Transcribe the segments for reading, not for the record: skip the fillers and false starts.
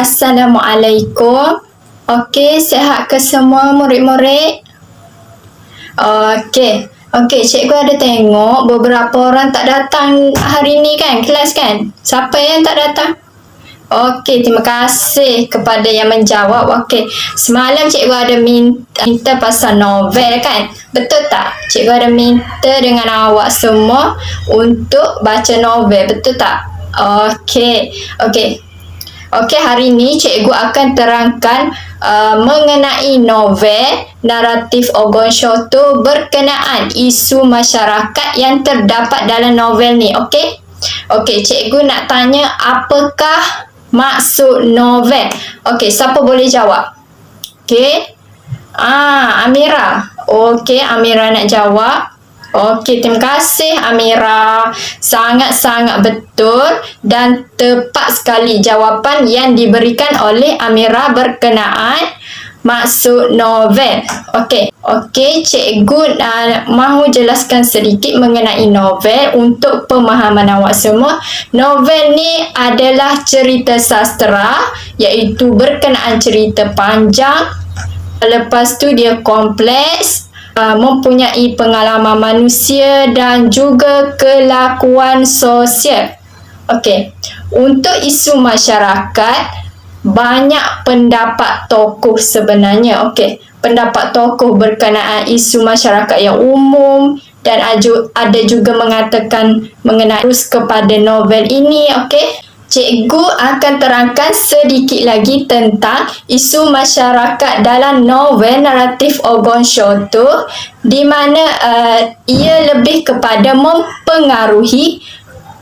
Assalamualaikum. Okey, sihat ke semua murid-murid? Okey, cikgu ada tengok beberapa orang tak datang hari ni kan, kelas kan? Siapa yang tak datang? Okey, terima kasih kepada yang menjawab. Okey, semalam cikgu ada minta pasal novel kan? Betul tak? Cikgu ada minta dengan awak semua untuk baca novel, betul tak? Okey, hari ni cikgu akan terangkan mengenai novel naratif Ogon Shoto berkenaan isu masyarakat yang terdapat dalam novel ni. Okey, cikgu nak tanya apakah maksud novel? Okey, siapa boleh jawab? Okey. Amira. Okey, Amira nak jawab. Okey, terima kasih Amira. Sangat-sangat betul dan tepat sekali jawapan yang diberikan oleh Amira berkenaan maksud novel. Okey, cikgu mahu jelaskan sedikit mengenai novel untuk pemahaman awak semua. Novel ni adalah cerita sastera, iaitu berkenaan cerita panjang. Lepas tu dia kompleks, mempunyai pengalaman manusia dan juga kelakuan sosial. Okey, untuk isu masyarakat, banyak pendapat tokoh sebenarnya. Okey, pendapat tokoh berkenaan isu masyarakat yang umum dan ada juga mengatakan mengenai terus kepada novel ini. Okey, cikgu akan terangkan sedikit lagi tentang isu masyarakat dalam novel naratif Ogon Shoto, di mana ia lebih kepada mempengaruhi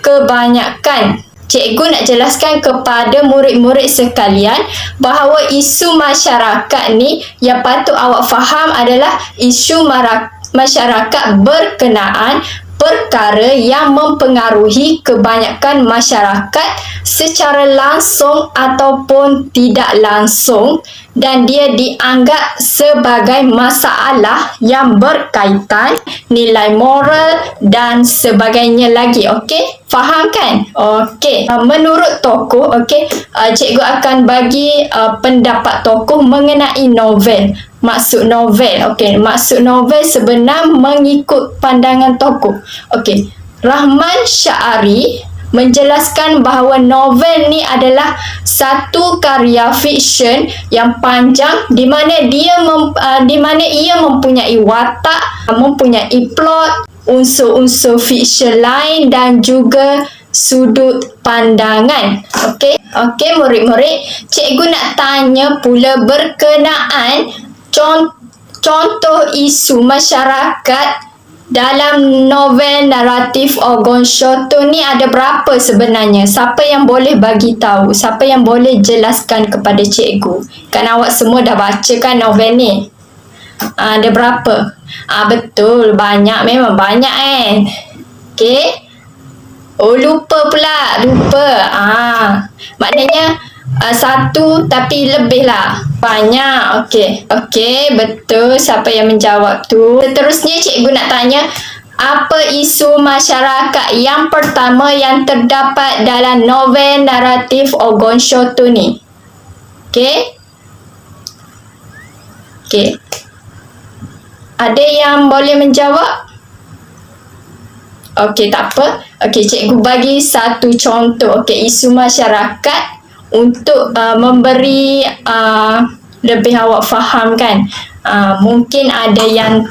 kebanyakan. Cikgu nak jelaskan kepada murid-murid sekalian bahawa isu masyarakat ni yang patut awak faham adalah isu masyarakat berkenaan perkara yang mempengaruhi kebanyakan masyarakat secara langsung ataupun tidak langsung, dan dia dianggap sebagai masalah yang berkaitan nilai moral dan sebagainya lagi. Okey, faham kan? Okey, menurut tokoh, cikgu akan bagi pendapat tokoh mengenai novel. Maksud novel. Okey, maksud novel sebenar mengikut pandangan tokoh. Okey, Rahman Syari menjelaskan bahawa novel ni adalah satu karya fiksyen yang panjang di mana ia mempunyai watak, mempunyai plot, unsur-unsur fiksyen lain dan juga sudut pandangan. Okey, murid-murid, cikgu nak tanya pula berkenaan contoh isu masyarakat dalam novel naratif Ogon Shoto ni ada berapa sebenarnya? Siapa yang boleh bagi tahu? Siapa yang boleh jelaskan kepada cikgu? Kan awak semua dah baca kan novel ni? Ada berapa? Betul, banyak, memang banyak Okey. Lupa pula. Maknanya satu tapi lebih lah. Banyak. Okey, betul. Siapa yang menjawab tu? Seterusnya cikgu nak tanya, apa isu masyarakat yang pertama yang terdapat dalam novel naratif Ogon Shoto ni? Okey. Ada yang boleh menjawab? Okey, tak apa. Okey, cikgu bagi satu contoh. Okey, isu masyarakat untuk memberi lebih awak faham kan. Mungkin ada yang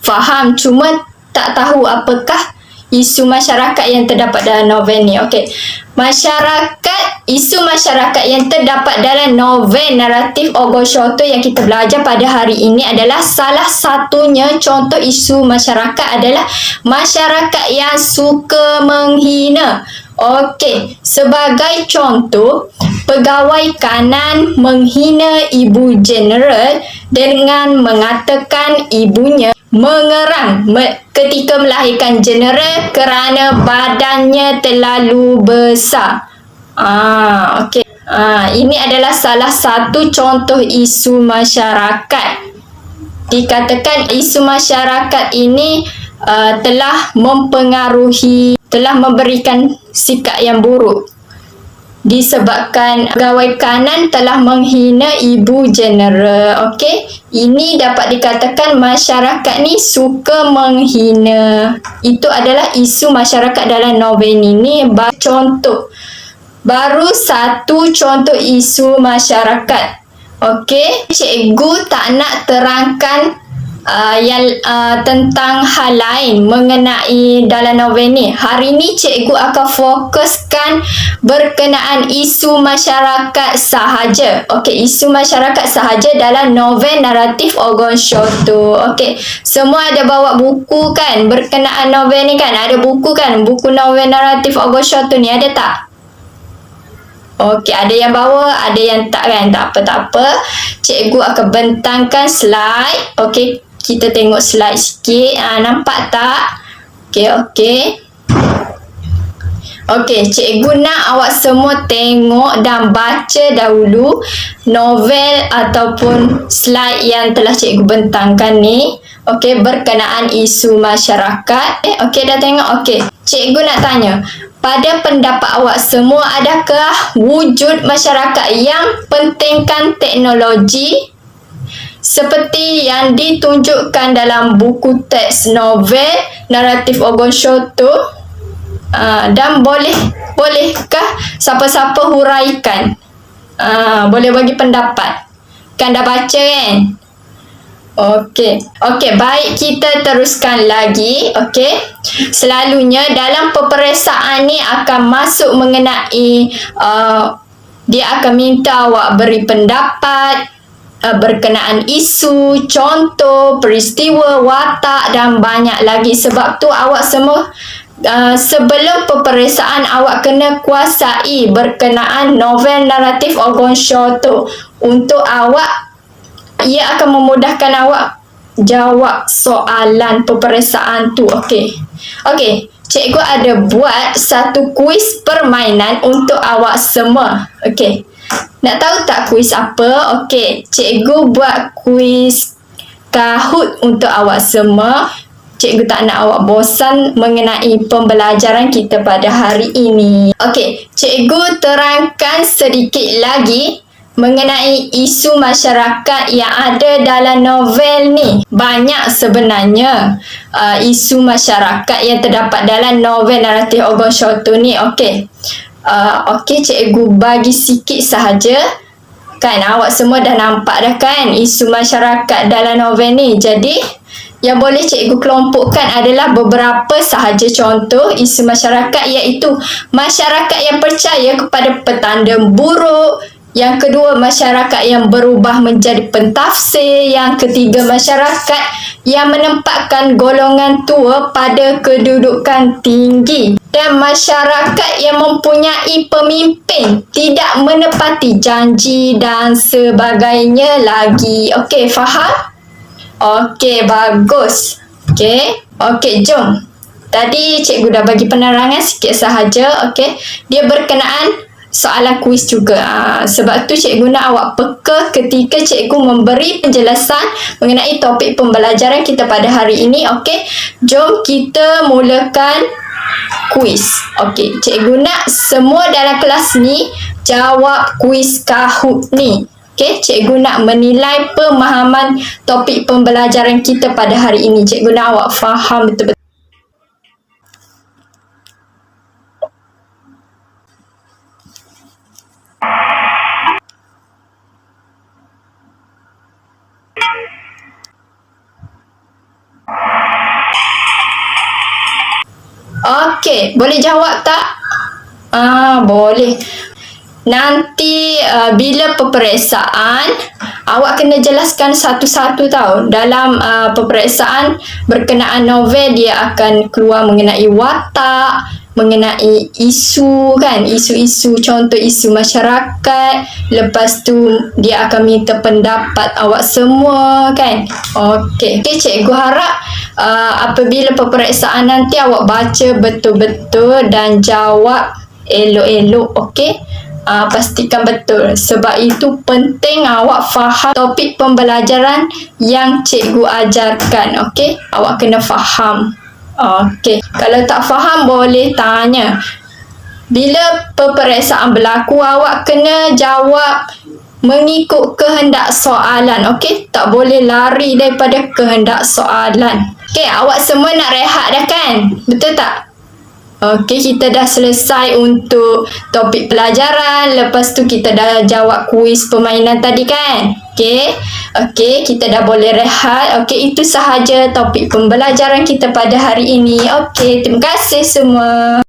faham cuma tak tahu apakah isu masyarakat yang terdapat dalam novel ni. Okey, isu masyarakat yang terdapat dalam novel naratif Ogon Shoto yang kita belajar pada hari ini adalah salah satunya. Contoh isu masyarakat adalah masyarakat yang suka menghina. Okey, sebagai contoh, pegawai kanan menghina ibu jeneral dengan mengatakan ibunya mengerang ketika melahirkan jeneral kerana badannya terlalu besar. Okey. Ini adalah salah satu contoh isu masyarakat. Dikatakan isu masyarakat ini telah memberikan sikap yang buruk disebabkan pegawai kanan telah menghina ibu jeneral. Okey, ini dapat dikatakan masyarakat ni suka menghina. Itu adalah isu masyarakat dalam novel ini. Contoh, baru satu contoh isu masyarakat. Okey, cikgu tak nak terangkan tentang hal lain mengenai dalam novel ni. Hari ni cikgu akan fokuskan berkenaan isu masyarakat sahaja. Okey, isu masyarakat sahaja dalam novel naratif Ogon Shoto. Okey, semua ada bawa buku kan berkenaan novel ni kan? Ada buku kan? Buku novel naratif Ogon Shoto ni ada tak? Okey, ada yang bawa, ada yang tak kan? Tak apa. Cikgu akan bentangkan slide. Okey, kita tengok slide sikit. Nampak tak? Okey. Okey, cikgu nak awak semua tengok dan baca dahulu novel ataupun slide yang telah cikgu bentangkan ni. Okey, berkenaan isu masyarakat. Okey, dah tengok? Okey, cikgu nak tanya, pada pendapat awak semua, adakah wujud masyarakat yang pentingkan teknologi seperti yang ditunjukkan dalam buku teks novel naratif Ogon Shoto? Dan bolehkah siapa-siapa huraikan? Boleh bagi pendapat. Kan dah baca kan? Okey, baik, kita teruskan lagi. Okey, selalunya dalam peperiksaan ni akan masuk mengenai dia akan minta awak beri pendapat berkenaan isu, contoh, peristiwa, watak dan banyak lagi. Sebab tu awak semua sebelum peperiksaan awak kena kuasai berkenaan novel naratif Ogon Shoto. Untuk awak, ia akan memudahkan awak jawab soalan peperiksaan tu. Okey, cikgu ada buat satu kuis permainan untuk awak semua. Okey, nak tahu tak kuis apa? Okey, cikgu buat kuis Kahoot untuk awak semua. Cikgu tak nak awak bosan mengenai pembelajaran kita pada hari ini. Okey, cikgu terangkan sedikit lagi mengenai isu masyarakat yang ada dalam novel ni. Banyak sebenarnya isu masyarakat yang terdapat dalam novel naratif Ogon Shoto ni. Okey, cikgu bagi sikit sahaja. Kan awak semua dah nampak dah kan isu masyarakat dalam novel ni. Jadi yang boleh cikgu kelompokkan adalah beberapa sahaja contoh isu masyarakat, iaitu masyarakat yang percaya kepada petanda buruk. Yang kedua, masyarakat yang berubah menjadi pentafsir. Yang ketiga, masyarakat yang menempatkan golongan tua pada kedudukan tinggi. Dan masyarakat yang mempunyai pemimpin tidak menepati janji dan sebagainya lagi. Okey, faham? Okey, bagus. Okey, jom. Tadi cikgu dah bagi penerangan sikit sahaja. Okey, dia berkenaan soalan kuis juga. Sebab tu cikgu nak awak peka ketika cikgu memberi penjelasan mengenai topik pembelajaran kita pada hari ini. Okey, jom kita mulakan kuis. Okey, cikgu nak semua dalam kelas ni jawab kuis Kahoot ni. Okey, cikgu nak menilai pemahaman topik pembelajaran kita pada hari ini. Cikgu nak awak faham betul-betul. Okey, boleh jawab tak? Boleh. Nanti bila peperiksaan, awak kena jelaskan satu-satu tau. Dalam peperiksaan berkenaan novel, dia akan keluar mengenai watak, mengenai isu kan, isu-isu, contoh isu masyarakat. Lepas tu dia akan minta pendapat awak semua kan. Okey, cikgu harap apabila peperiksaan nanti awak baca betul-betul dan jawab elok-elok. Okey, pastikan betul. Sebab itu penting awak faham topik pembelajaran yang cikgu ajarkan. Okey, awak kena faham. Okey, kalau tak faham boleh tanya. Bila peperiksaan berlaku, awak kena jawab mengikut kehendak soalan. Okey, tak boleh lari daripada kehendak soalan. Okey, awak semua nak rehat dah kan? Betul tak? Okey, kita dah selesai untuk topik pelajaran. Lepas tu kita dah jawab kuis permainan tadi kan? Okey, kita dah boleh rehat. Okey, itu sahaja topik pembelajaran kita pada hari ini. Okey, terima kasih semua.